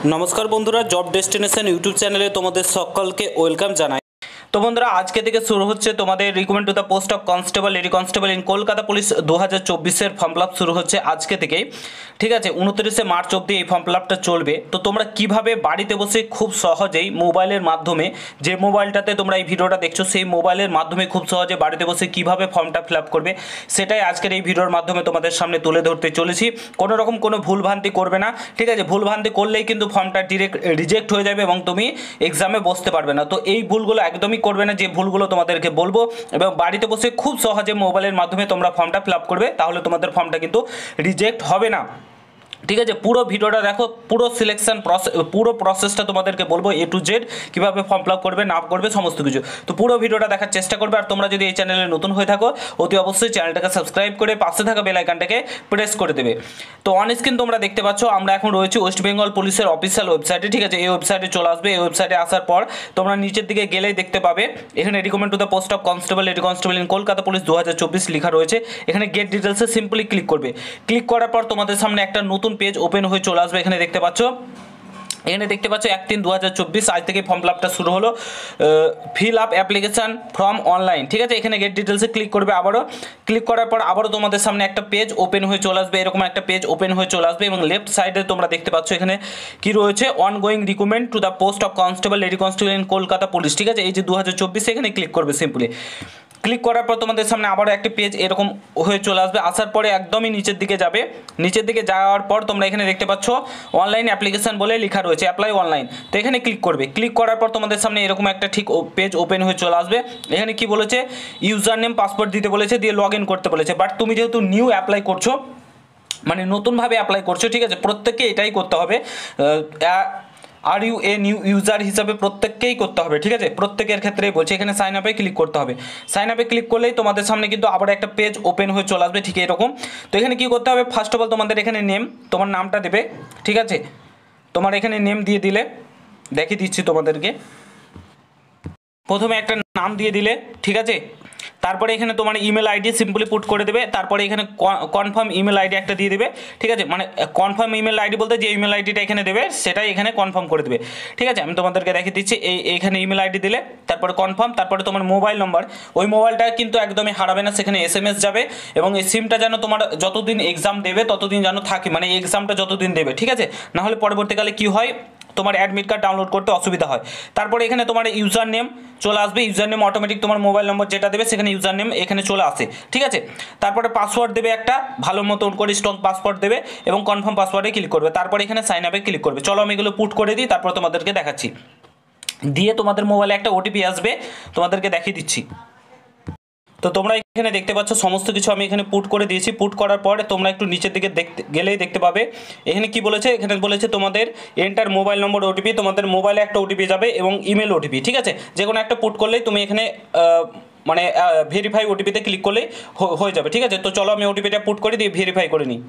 नमस्कार बंधुरा जब डेस्टिनेशन यूट्यूब चैनले तुम्हारे सकलके वेलकाम जानाई। तो बंधुरा आज के থেকে শুরু হচ্ছে তোমাদের recruitment to the post of constable lady constable in Kolkata police 2024 এর ফর্ম ফিল আপ শুরু হচ্ছে আজকে থেকেই। ঠিক আছে, 29 মার্চ অবধি এই ফর্ম ফিল আপটা চলবে। তো তোমরা কিভাবে বাড়িতে বসে খুব সহজেই মোবাইলের মাধ্যমে, যে মোবাইলটাতে তোমরা এই ভিডিওটা দেখছো সেই মোবাইলের মাধ্যমে খুব সহজে বাড়িতে বসে কিভাবে ফর্মটা ফিল আপ করবে সেটাই আজকের এই ভিডিওর মাধ্যমে তোমাদের সামনে তুলে ধরতে চলেছি। কোনো রকম কোনো ভুলভ্রান্তি করবে না, ঠিক আছে? ভুলভ্রান্তি করলেই কিন্তু ফর্মটা ডিরেক্ট রিজেক্ট হয়ে যাবে এবং তুমি এক্সামে বসতে পারবে না। তো এই ভুলগুলো একদমই করবে না, যে ভুলগুলো তোমাদেরকে বলবো, এবং বাড়িতে বসে খুব সহজে মোবাইলের মাধ্যমে তোমরা ফর্মটা ফিল আপ করবে, তাহলে তোমাদের ফর্মটা কিন্তু রিজেক্ট হবে না। ঠিক আছে, পুরো ভিডিওটা দেখো, পুরো সিলেকশন প্রসেস, পুরো প্রসেসটা তোমাদেরকে বলবো এ টু জেড, কীভাবে ফর্ম ফিল আপ করবে না করবে সমস্ত কিছু। তো পুরো ভিডিওটা দেখার চেষ্টা করবে। আর তোমরা যদি এই চ্যানেলে নতুন হয়ে থাকো অতি অবশ্যই চ্যানেলটাকে সাবস্ক্রাইব করে পাশে থাকা বেল আইকনটাকে প্রেস করে দেবে। তো অন স্ক্রিন তোমরা দেখতে পাচ্ছ আমরা এখন রয়েছি ওয়েস্ট বেঙ্গল পুলিশের অফিসিয়াল ওয়েবসাইটে। ঠিক আছে, এই ওয়েবসাইটে চলে আসবে। এই ওয়েবসাইটে আসার পর তোমরা নিচের দিকে গেলেই দেখতে পাবে এখানে recommend to the post of constable lady constable in Kolkata police 2024 লেখা রয়েছে। এখানে গেট ডিটেলসে সিম্পলি ক্লিক করবে। ক্লিক করার পর তোমাদের সামনে একটা নতুন পেজ ওপেন হয়ে চলে আসবে। এখানে দেখতে পাচ্ছ 1-3-2024 আজ থেকে ফর্ম ফিল আপটা শুরু হলো। Fill up application from online. ঠিক আছে, এখানে গেট ডিটেলসে ক্লিক করবে। আবারও ক্লিক করার পর আবারও তোমাদের সামনে একটা পেজ ওপেন হয়ে চলে আসবে। এরকম একটা পেজ ওপেন হয়ে চলে আসবে এবং লেফট সাইডে তোমরা দেখতে পাচ্ছ এখানে কি রয়েছে, ongoing recruitment to the post of constable lady constable in Kolkata police. ঠিক আছে, এই যে 2024 এখানে ক্লিক করবে সিম্পলি। ক্লিক করার পর তোমাদের সামনে আবারও একটা পেজ এরকম হয়ে চলে আসবে। আসার পরে একদমই নিচের দিকে যাবে। নিচের দিকে যাওয়ার পর তোমরা এখানে দেখতে পাচ্ছ অনলাইন অ্যাপ্লিকেশান বলে লেখা রয়েছে, অ্যাপ্লাই অনলাইন। তো এখানে ক্লিক করবে। ক্লিক করার পর তোমাদের সামনে এরকম একটা ঠিক পেজ ওপেন হয়ে চলে আসবে। এখানে কি বলেছে, ইউজার নেম পাসওয়ার্ড দিতে বলেছে, দিয়ে লগ ইন করতে বলেছে। বাট তুমি যেহেতু নিউ অ্যাপ্লাই করছো, মানে নতুনভাবে অ্যাপ্লাই করছো, ঠিক আছে, প্রত্যেককে এটাই করতে হবে। Are you a new user হিসাবে প্রত্যেককেই করতে হবে। ঠিক আছে, প্রত্যেকের ক্ষেত্রেই বলছে। এখানে সাইন আপে ক্লিক করতে হবে। সাইন আপে ক্লিক করলেই তোমাদের সামনে কিন্তু আবার একটা পেজ ওপেন হয়ে চলে আসবে ঠিক এরকম। তো এখানে কী করতে হবে, ফার্স্ট অফ অল তোমাদের এখানে নেম, তোমার নামটা দেবে। ঠিক আছে, তোমার এখানে নেম দিয়ে দিলে, দেখিয়ে দিচ্ছি তোমাদেরকে। প্রথমে একটা নাম দিয়ে দিলে, ঠিক আছে। তারপরে এখানে তোমার ইমেল আইডি সিম্পলি পুট করে দেবে। তারপরে এখানে কনফার্ম ইমেল আইডি একটা দিয়ে দেবে। ঠিক আছে, মানে কনফার্ম ইমেল আইডি বলতে যে ইমেল আইডিটা এখানে দেবে সেটাই এখানে কনফার্ম করে দেবে। ঠিক আছে, আমি তোমাদেরকে দেখিয়ে দিচ্ছি। এইখানে ইমেল আইডি দিলে তারপরে কনফার্ম, তারপরে তোমার মোবাইল নম্বর, ওই মোবাইলটা কিন্তু একদমই হারাবে না, সেখানে SMS যাবে। এবং এই সিমটা যেন তোমার যতদিন এক্সাম দেবে ততদিন যেন থাকে, মানে এই এক্সামটা যতদিন দেবে। ঠিক আছে, নাহলে পরবর্তীকালে কী হয়, তোমার অ্যাডমিট কার্ড ডাউনলোড করতে অসুবিধা হয়। তারপরে এখানে তোমার ইউজার নেম চলে আসবে। ইউজার নেম অটোমেটিক তোমার মোবাইল নম্বর যেটা দেবে সেখানে ইউজার নেম এখানে চলে আসে। ঠিক আছে, তারপরে পাসওয়ার্ড দেবে একটা, ভালো মতন করে স্ট্রং পাসওয়ার্ড দেবে এবং কনফার্ম পাসওয়ার্ডে ক্লিক করবে। তারপরে এখানে সাইন আপে ক্লিক করবে। চলো আমি এগুলো পুট করে দিই, তারপর তোমাদেরকে দেখাচ্ছি। দিয়ে তোমাদের মোবাইলে একটা OTP আসবে, তোমাদেরকে দেখিয়ে দিচ্ছি। তো তোমরা এখানে দেখতে পাচ্ছ সমস্ত কিছু আমি এখানে পুট করে দিয়েছি। পুট করার পরে তোমরা একটু নিচের দিকে গেলেই দেখতে পাবে এখানে কি বলেছে, এখানে বলেছে তোমাদের এন্টার মোবাইল নম্বর OTP, তোমাদের মোবাইলে একটা OTP যাবে এবং ইমেল OTP। ঠিক আছে, যে কোনো একটা পুট করলেই তুমি এখানে মানে ভেরিফাই OTPতে ক্লিক করলেই হয়ে যাবে। ঠিক আছে, তো চলো আমি OTPটা পুট করে দিয়ে ভেরিফাই করে নিই।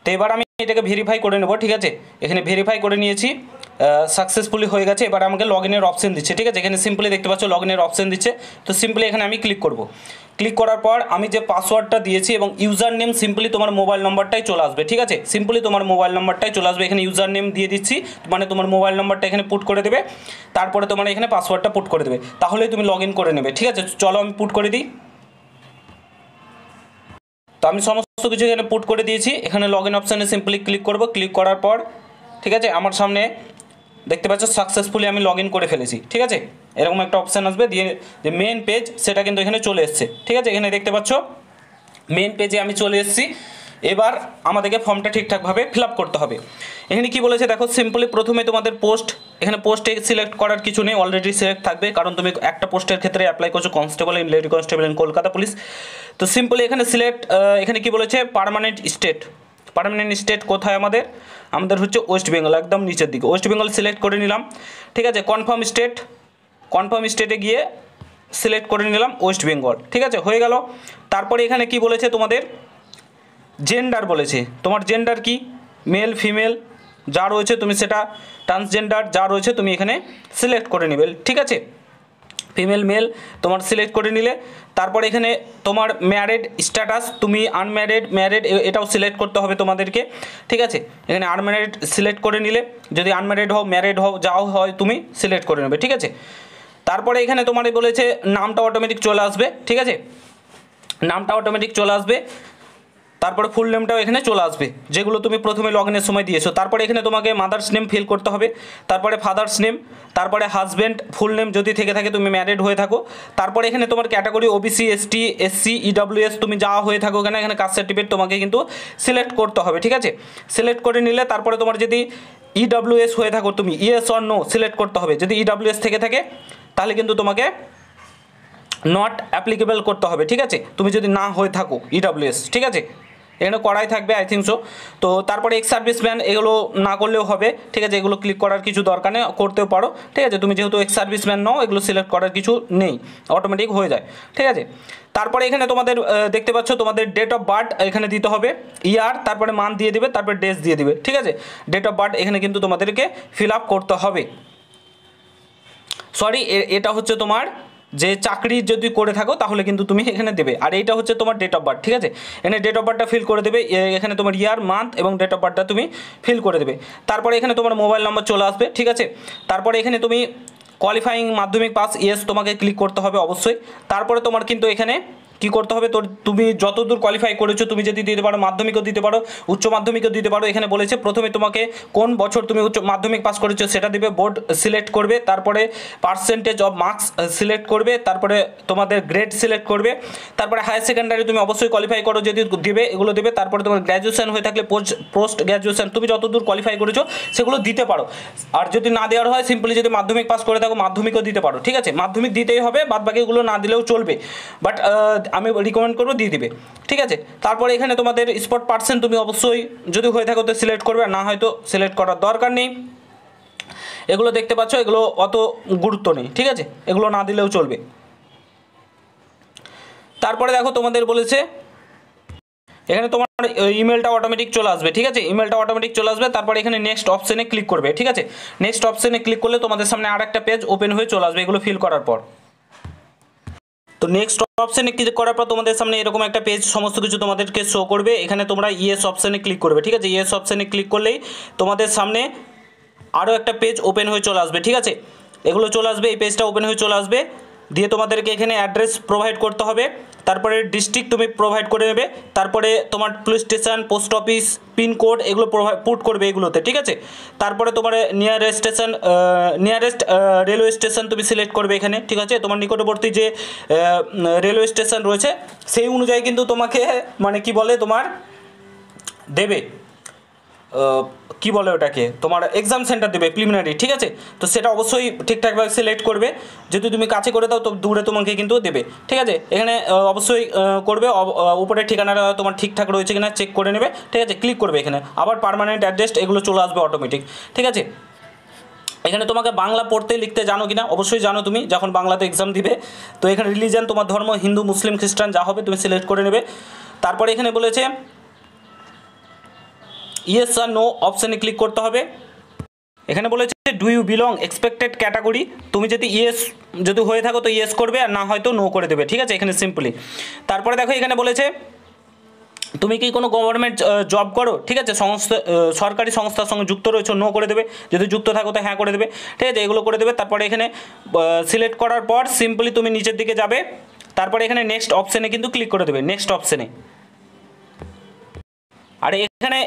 তো এবার আমি এটাকে ভেরিফাই করে নেব। ঠিক আছে, এখানে ভেরিফাই করে নিয়েছি, সাকসেসফুলি হয়ে গেছে। এবার আমাকে লগ ইনের অপশন দিচ্ছে। ঠিক আছে, এখানে সিম্পলি দেখতে পাচ্ছ লগ ইনের অপশন দিচ্ছে। তো সিম্পলি এখানে আমি ক্লিক করব। ক্লিক করার পর আমি যে পাসওয়ার্ডটা দিয়েছি এবং ইউজার নেম সিম্পলি তোমার মোবাইল নম্বরটাই চলে আসবে। ঠিক আছে, সিম্পলি তোমার মোবাইল নম্বরটাই চলে আসবে। এখানে ইউজার নেম দিয়ে দিচ্ছি, মানে তোমার মোবাইল নম্বরটা এখানে পুট করে দেবে। তারপরে তোমার এখানে পাসওয়ার্ডটা পুট করে দেবে, তাহলেই তুমি লগ ইন করে নেবে। ঠিক আছে, চলো আমি পুট করে দিই। তো আমি সমস্ত কিছু এখানে পুট করে দিয়েছি। এখানে লগ ইন অপশানে সিম্পলি ক্লিক করব। ক্লিক করার পর ঠিক আছে, আমার সামনে দেখতে পাচ্ছ সাকসেসফুলি আমি লগ ইন করে ফেলেছি। ঠিক আছে, এরকম একটা অপশান আসবে, দিয়ে যে মেন পেজ সেটা কিন্তু এখানে চলে এসছে। ঠিক আছে, এখানে দেখতে পাচ্ছ মেন পেজে আমি চলে এসেছি। এবার আমাদেরকে ফর্মটা ঠিকঠাকভাবে ফিল আপ করতে হবে। এখানে কি বলেছে দেখো, সিম্পলি প্রথমে তোমাদের পোস্ট, এখানে পোস্টে সিলেক্ট করার কিছু নেই, অলরেডি সিলেক্ট থাকবে, কারণ তুমি একটা পোস্টের ক্ষেত্রে অ্যাপ্লাই করছো constable in lady constable in Kolkata police. তো সিম্পলি এখানে সিলেক্ট, এখানে কি বলেছে পার্মানেন্ট স্টেট। পার্মানেন্ট স্টেট কোথায় আমাদের, আমাদের হচ্ছে ওয়েস্ট বেঙ্গল, একদম নিচের দিকে ওয়েস্ট বেঙ্গল সিলেক্ট করে নিলাম। ঠিক আছে, কনফার্ম স্টেট, কনফার্ম স্টেটে গিয়ে সিলেক্ট করে নিলাম ওয়েস্ট বেঙ্গল। ঠিক আছে, হয়ে গেল। তারপরে এখানে কি বলেছে, তোমাদের জেন্ডার বলেছে, তোমার জেন্ডার কি, মেল ফিমেল যা রয়েছে তুমি সেটা, ট্রান্সজেন্ডার যা রয়েছে তুমি এখানে সিলেক্ট করে নেবে। ঠিক আছে, ফিমেল মেল তোমার সিলেক্ট করে নিলে। তারপরে এখানে তোমার ম্যারিড স্ট্যাটাস, তুমি আনম্যারিড ম্যারিড এটাও সিলেক্ট করতে হবে তোমাদেরকে, ঠিক আছে। এখানে আনম্যারিড সিলেক্ট করে নিলে, যদি আনম্যারিড হও ম্যারিড হও যাও হয় তুমি সিলেক্ট করে নেবে, ঠিক আছে। তারপরে এখানে তোমার বলেছে নামটা অটোমেটিক চলে আসবে, ঠিক আছে, নামটা অটোমেটিক চলে আসবে। তারপরে ফুল নেমটাও এখানে চলে আসবে, যেগুলো তুমি প্রথমে লগ ইনের সময় দিয়েছো। তারপরে এখানে তোমাকে মাদার্স নেম ফিল করতে হবে, তারপরে ফাদার্স নেম, তারপরে হাজব্যান্ড ফুল নেম যদি থেকে থাকে, তুমি ম্যারিড হয়ে থাকো। তারপরে এখানে তোমার category OBC, ST, SC, EWS তুমি যা হয়ে থাকো কেন, এখানে কাস্ট সার্টিফিকেট তোমাকে কিন্তু সিলেক্ট করতে হবে, ঠিক আছে। সিলেক্ট করে নিলে তারপরে তোমার যদি ইডাব্লিউএস হয়ে থাকো তুমি ইয়েস অর নো সিলেক্ট করতে হবে। যদি ইডাব্লিউএস থেকে থাকে তাহলে কিন্তু তোমাকে নট অ্যাপ্লিকেবল করতে হবে, ঠিক আছে, তুমি যদি না হয়ে থাকো ইডাব্লিউএস, ঠিক আছে। এখানে করাই থাকবে আই থিঙ্ক সো। তো তারপরে এক্স সার্ভিসম্যান এগুলো না করলেও হবে, ঠিক আছে, এগুলো ক্লিক করার কিছু দরকার নেই, করতেও পারো, ঠিক আছে। তুমি যেহেতু এক্স সার্ভিসম্যান নও, এগুলো সিলেক্ট করার কিছু নেই, অটোমেটিক হয়ে যায়, ঠিক আছে। তারপরে এখানে তোমাদের দেখতে পাচ্ছ তোমাদের ডেট অফ বার্থ এখানে দিতে হবে, ইয়ার, তারপরে মান্থ দিয়ে দিবে, তারপরে ডেজ দিয়ে দিবে, ঠিক আছে। ডেট অফ বার্থ এখানে কিন্তু তোমাদেরকে ফিল আপ করতে হবে। সরি, এটা হচ্ছে তোমার যে চাকরি যদি করে থাকো তাহলে কিন্তু তুমি এখানে দেবে, আর এইটা হচ্ছে তোমার ডেট অফ বার্থ, ঠিক আছে। এখানে ডেট অফ বার্থটা ফিল করে দেবে, এখানে তোমার ইয়ার, মান্থ এবং ডেট অফ বার্থটা তুমি ফিল করে দেবে। তারপরে এখানে তোমার মোবাইল নাম্বার চলে আসবে, ঠিক আছে। তারপরে এখানে তুমি কোয়ালিফাইং মাধ্যমিক পাস, ইয়েস তোমাকে ক্লিক করতে হবে অবশ্যই। তারপরে তোমার কিন্তু এখানে কী করতে হবে, তোর তুমি যতদূর কোয়ালিফাই করেছো, তুমি যদি দিতে পারো মাধ্যমিকও দিতে পারো, উচ্চ মাধ্যমিকও দিতে পারো। এখানে বলেছে প্রথমে তোমাকে কোন বছর তুমি উচ্চ মাধ্যমিক পাস করেছো সেটা দিবে, বোর্ড সিলেক্ট করবে, তারপরে পার্সেন্টেজ অফ মার্কস সিলেক্ট করবে, তারপরে তোমাদের গ্রেড সিলেক্ট করবে, তারপরে হায়ার সেকেন্ডারি তুমি অবশ্যই কোয়ালিফাই করো যদি দিবে, এগুলো দেবে। তারপরে তোমার গ্র্যাজুয়েশন হয়ে থাকলে পোস্ট গ্র্যাজুয়েশন তুমি যতদূর কোয়ালিফাই করেছো সেগুলো দিতে পারো। আর যদি না দেওয়ার হয়, সিম্পলি যদি মাধ্যমিক পাস করে থাকো মাধ্যমিকও দিতে পারো, ঠিক আছে। মাধ্যমিক দিতেই হবে, বাদ বাকিগুলো না দিলেও চলবে, বাট আমি রিকমেন্ড করবো দিয়ে দিবে, ঠিক আছে। তারপরে এখানে তোমাদের স্পট পার্সেন্ট তুমি অবশ্যই যদি হয়ে থাকো তো সিলেক্ট করবে, আর না হয়তো সিলেক্ট করার দরকার নেই। এগুলো দেখতে পাচ্ছ, এগুলো অত গুরুত্ব নেই, ঠিক আছে, এগুলো না দিলেও চলবে। তারপরে দেখো তোমাদের বলেছে এখানে তোমার ইমেলটা অটোমেটিক চলে আসবে, ঠিক আছে, ইমেলটা অটোমেটিক চলে আসবে। তারপরে এখানে নেক্সট অপশানে ক্লিক করবে, ঠিক আছে। নেক্সট অপশানে ক্লিক করলে তোমাদের সামনে আর একটা পেজ ওপেন হয়ে চলে আসবে এগুলো ফিল করার পর। তো নেক্সট অপশানে ক্লিক করার পর তোমাদের সামনে এরকম একটা পেজ সমস্ত কিছু তোমাদেরকে শো করবে। এখানে তোমরা ইয়েস অপশানে ক্লিক করবে, ঠিক আছে। ইয়েস অপশানে ক্লিক করলেই তোমাদের সামনে আরও একটা পেজ ওপেন হয়ে চলে আসবে, ঠিক আছে। এগুলো চলে আসবে, এই পেজটা ওপেন হয়ে চলে আসবে, দিয়ে তোমাদেরকে এখানে অ্যাড্রেস প্রোভাইড করতে হবে, তারপরে ডিস্ট্রিক্ট তুমি প্রোভাইড করে নেবে, তারপরে তোমার police station, post office, pincode এগুলো পুট করবে এগুলোতে, ঠিক আছে। তারপরে তোমার নিয়ারেস্ট রেলওয়ে স্টেশন তুমি সিলেক্ট করবে এখানে, ঠিক আছে। তোমার নিকটবর্তী যে রেলওয়ে স্টেশন রয়েছে সেই অনুযায়ী কিন্তু তোমাকে মানে কি বলে তোমার দেবে, কি বলে ওটাকে, তোমার এক্সাম সেন্টার দেবে প্রিলিমিনারি, ঠিক আছে। তো সেটা অবশ্যই ঠিকঠাকভাবে সিলেক্ট করবে, যদি তুমি কাছে করে দাও তো দূরে তোমাকে কিন্তু দেবে, ঠিক আছে। এখানে অবশ্যই করবে, উপরের ঠিকানাটা তোমার ঠিকঠাক রয়েছে কিনা চেক করে নেবে, ঠিক আছে। ক্লিক করবে এখানে, আবার পার্মানেন্ট অ্যাড্রেস এগুলো চলে আসবে অটোমেটিক, ঠিক আছে। এখানে তোমাকে বাংলা পড়তে লিখতে জানো কিনা, অবশ্যই জানো তুমি যখন বাংলাতে এক্সাম দিবে। তো এখানে রিলিজিয়ান তোমার ধর্ম হিন্দু, মুসলিম, খ্রিস্টান যা হবে তুমি সিলেক্ট করে নেবে। তারপরে এখানে বলেছে ইয়েস আর নো অপশানে ক্লিক করতে হবে। এখানে বলেছে do you belong expected category, তুমি যদি ইয়েস যদি হয়ে থাকো তো ইয়েস করবে, আর না হয়তো নো করে দেবে, ঠিক আছে, এখানে সিম্পলি। তারপরে দেখো এখানে বলেছে তুমি কি কোনো গভর্নমেন্ট জব করো, ঠিক আছে, সরকারি সংস্থার সঙ্গে যুক্ত রয়েছে, নো করে দেবে, যদি যুক্ত থাকো তো হ্যাঁ করে দেবে, ঠিক আছে, এগুলো করে দেবে। তারপরে এখানে সিলেক্ট করার পর সিম্পলি তুমি নিচের দিকে যাবে, তারপরে এখানে নেক্সট অপশানে কিন্তু ক্লিক করে দেবে, নেক্সট অপশানে। আর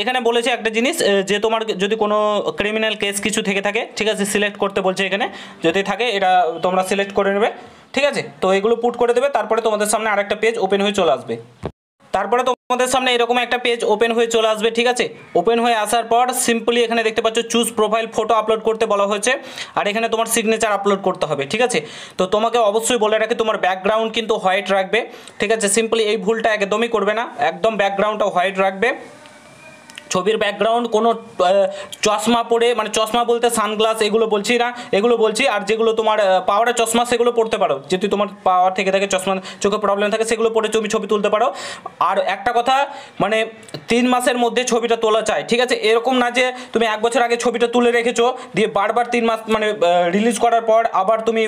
এখানে বলেছে একটা জিনিস, যে তোমার যদি কোনো ক্রিমিনাল কেস কিছু থেকে থাকে, ঠিক আছে, সিলেক্ট করতে বলছে এখানে, যদি থাকে এটা তোমরা সিলেক্ট করে নেবে, ঠিক আছে। তো এগুলো পুট করে দেবে, তারপরে তোমাদের সামনে আরেকটা পেজ ওপেন হয়ে চলে আসবে। তারপরে তোমাদের সামনে এরকম একটা পেজ ওপেন হয়ে চলে আসবে, ঠিক আছে। ওপেন হয়ে আসার পর সিম্পলি এখানে দেখতে পাচ্ছ চুজ প্রোফাইল ফটো আপলোড করতে বলা হয়েছে, আর এখানে তোমার সিগনেচার আপলোড করতে হবে, ঠিক আছে। তো তোমাকে অবশ্যই বলে রাখি তোমার ব্যাকগ্রাউন্ড কিন্তু হোয়াইট রাখবে, ঠিক আছে। সিম্পলি এই ভুলটা একদমই করবে না, একদম ব্যাকগ্রাউন্ডটা হোয়াইট রাখবে। ছবির ব্যাকগ্রাউন্ড কোনো চশমা পরে, মানে চশমা বলতে সানগ্লাস এগুলো বলছি না, এগুলো বলছি। আর যেগুলো তোমার পাওয়ারের চশমা সেগুলো পড়তে পারো, যদি তোমার পাওয়ার থেকে থাকে, চশমা চোখে প্রবলেম থাকে, সেগুলো পরে তুমি ছবি তুলতে পারো। আর একটা কথা, মানে 3 মাসের মধ্যে ছবিটা তোলা চাই, ঠিক আছে? এরকম না যে তুমি 1 বছর আগে ছবিটা তুলে রেখেছো, দিয়ে বারবার 3 মাস মানে রিলিজ করার পর আবার তুমি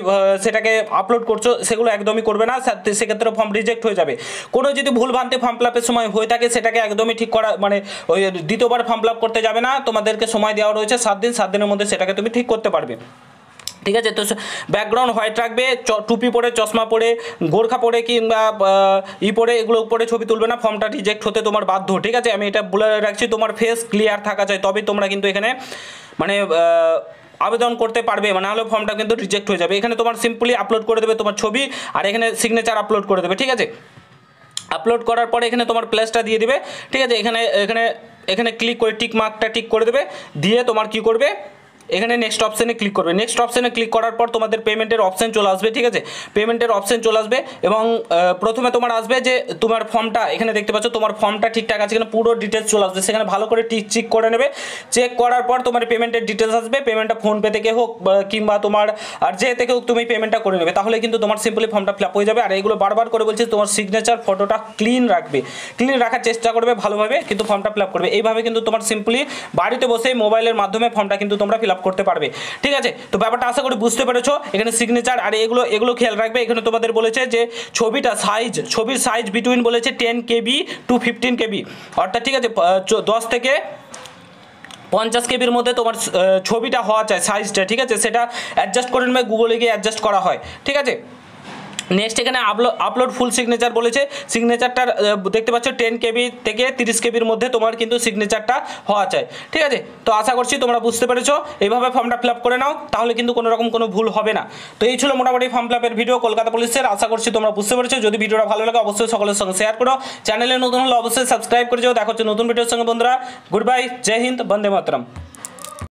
সেটাকে আপলোড করছো, সেগুলো একদমই করবে না, সেক্ষেত্রে ফর্ম রিজেক্ট হয়ে যাবে। কোনো যদি ভুল ভ্রান্তি ফর্ম ফিল আপের সময় হয়ে থাকে সেটাকে একদমই ঠিক করা, মানে ওই দ্বিতীয়বার ফর্ম ফিল আপ করতে যাবে না, তোমাদেরকে সময় দেওয়া রয়েছে 7 দিন, 7 দিনের মধ্যে সেটাকে তুমি ঠিক করতে পারবে, ঠিক আছে? তো ব্যাকগ্রাউন্ড হোয়াইট রাখবে, টুপি পরে, চশমা পরে, গোর্খা পরে কিংবা পরে, এগুলো পরে ছবি তুলবে না, ফর্মটা রিজেক্ট হতে তোমার বাধ্য, ঠিক আছে? আমি এটা বলে রাখছি, তোমার ফেস ক্লিয়ার থাকা চাই, তবেই তোমরা কিন্তু এখানে মানে আবেদন করতে পারবে, মানে হলে ফর্মটা কিন্তু রিজেক্ট হয়ে যাবে। এখানে তোমার সিম্পলি আপলোড করে দেবে তোমার ছবি, আর এখানে সিগনেচার আপলোড করে দেবে, ঠিক আছে? আপলোড করার পরে এখানে তোমার প্লেসটা দিয়ে দিবে, ঠিক আছে? এখানে এখানে এখানে ক্লিক করে টিক মার্কটা টিক করে দেবে, দিয়ে তোমার কি করবে, এখানে নেক্সট অপশানে ক্লিক করবে। নেক্সট অপশানে ক্লিক করার পর তোমাদের পেমেন্টের অপশান চলে আসবে, ঠিক আছে? পেমেন্টের অপশান চলে আসবে এবং প্রথমে তোমার আসবে যে তোমার ফর্মটা, এখানে দেখতে পাচ্ছ তোমার ফর্মটা ঠিকঠাক আছে কিনা, পুরো ডিটেলস চলে আসবে, সেখানে ভালো করে চেক করে নেবে। চেক করার পর তোমার পেমেন্টের ডিটেলস আসবে, পেমেন্টটা ফোনপে থেকে হোক কিংবা তোমার আর যে থেকে হোক তুমি পেমেন্টটা করে নেবে, তাহলে কিন্তু তোমার সিম্পলি ফর্মটা ফিল আপ হয়ে যাবে। আর এইগুলো বারবার করে বলছি, তোমার সিগনেচার ফটোটা ক্লিন রাখবে, ক্লিন রাখার চেষ্টা করবে ভালোভাবে, কিন্তু ফর্মটা ফিল আপ করবে। এইভাবে কিন্তু তোমার সিম্পলি বাড়িতে বসেই মোবাইলের মাধ্যমে ফর্মটা কিন্তু তোমরা ফিল আপ করতে পারবে, ঠিক আছে? তো ব্যাপারটা আশা করি বুঝতে পেরেছো। এখানে সিগনেচার আর এগুলো খেয়াল রাখবে। এখানে তোমাদের বলেছে যে ছবির সাইজ বিটুইন বলেছে 10 KB টু 15 KB, অর্থাৎ ঠিক আছে 10 থেকে 50 কেবির মধ্যে তোমার ছবিটা হওয়া চাই, সাইজটা, ঠিক আছে? সেটা অ্যাডজাস্ট করে নেবে, গুগলে গিয়ে অ্যাডজাস্ট করা হয়, ঠিক আছে? নেক্সট এখানে আপলোড ফুল সিগনেচার বলেছে, সিগনেচারটার দেখতে পাচ্ছ 10 KB থেকে 30 KBর মধ্যে তোমার কিন্তু সিগনেচারটা হওয়া চাই, ঠিক আছে? তো আশা করছি তোমরা বুঝতে পেরেছো, এইভাবে ফর্মটা ফিল আপ করে নাও, তাহলে কিন্তু কোনো রকম কোনো ভুল হবে না। তো এই ছিল মোটামুটি ফর্ম ফিল আপের ভিডিও কলকাতা পুলিশের। আশা করছি তোমরা বুঝতে পেরেছো। যদি ভিডিওটা ভালো লাগে অবশ্যই সকলের সঙ্গে শেয়ার করো, চ্যানেলে নতুন হলে অবশ্যই সাবস্ক্রাইব করে যাও। দেখা হচ্ছে নতুন ভিডিওর সঙ্গে বন্ধুরা। গুড বাই, জয় হিন্দ, বন্দে মাতরম।